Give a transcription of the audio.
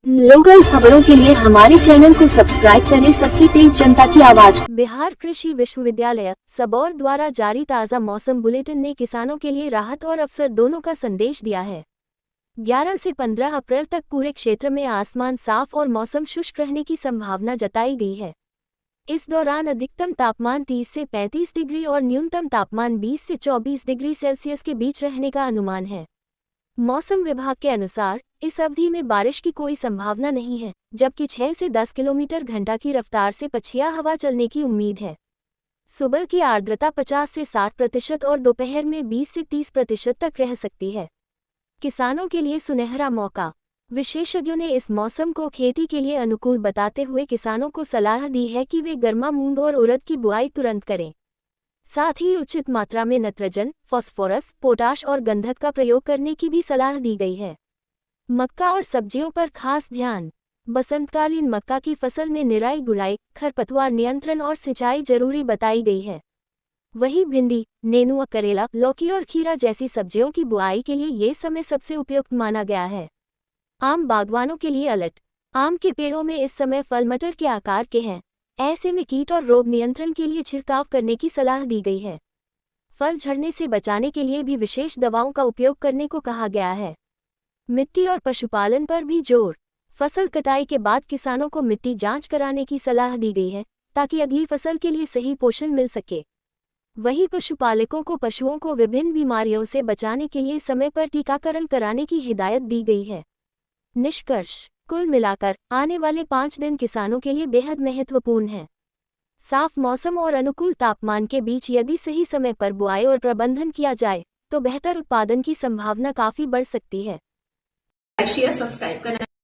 Local खबरों के लिए हमारे चैनल को सब्सक्राइब करें। सबसे तेज जनता की आवाज। बिहार कृषि विश्वविद्यालय सबौर द्वारा जारी ताज़ा मौसम बुलेटिन ने किसानों के लिए राहत और अवसर दोनों का संदेश दिया है। 11 से 15 अप्रैल तक पूरे क्षेत्र में आसमान साफ और मौसम शुष्क रहने की संभावना जताई गई है। इस दौरान अधिकतम तापमान 30 से 35 डिग्री और न्यूनतम तापमान 20 से 24 डिग्री सेल्सियस के बीच रहने का अनुमान है। मौसम विभाग के अनुसार इस अवधि में बारिश की कोई संभावना नहीं है, जबकि 6 से 10 किलोमीटर घंटा की रफ्तार से पछिया हवा चलने की उम्मीद है। सुबह की आर्द्रता 50 से 60% और दोपहर में 20 से 30% तक रह सकती है। किसानों के लिए सुनहरा मौका। विशेषज्ञों ने इस मौसम को खेती के लिए अनुकूल बताते हुए किसानों को सलाह दी है कि वे गर्मा मूंग और उड़द की बुआई तुरंत करें। साथ ही उचित मात्रा में नाइट्रोजन, फास्फोरस, पोटाश और गंधक का प्रयोग करने की भी सलाह दी गई है। मक्का और सब्जियों पर खास ध्यान। बसंतकालीन मक्का की फसल में निराई गुड़ाई, खरपतवार नियंत्रण और सिंचाई जरूरी बताई गई है। वहीं भिंडी, नेनुआ, करेला, लौकी और खीरा जैसी सब्जियों की बुआई के लिए ये समय सबसे उपयुक्त माना गया है। आम बागवानों के लिए अलर्ट। आम के पेड़ों में इस समय फल मटर के आकार के हैं। ऐसे में कीट और रोग नियंत्रण के लिए छिड़काव करने की सलाह दी गई है। फल झड़ने से बचाने के लिए भी विशेष दवाओं का उपयोग करने को कहा गया है। मिट्टी और पशुपालन पर भी जोर। फसल कटाई के बाद किसानों को मिट्टी जांच कराने की सलाह दी गई है, ताकि अगली फसल के लिए सही पोषण मिल सके। वहीं पशुपालकों को पशुओं को विभिन्न बीमारियों से बचाने के लिए समय पर टीकाकरण कराने की हिदायत दी गई है। निष्कर्ष। कुल मिलाकर आने वाले 5 दिन किसानों के लिए बेहद महत्वपूर्ण हैं। साफ मौसम और अनुकूल तापमान के बीच यदि सही समय पर बुआई और प्रबंधन किया जाए तो बेहतर उत्पादन की संभावना काफी बढ़ सकती है। शेयर सब्सक्राइब करना।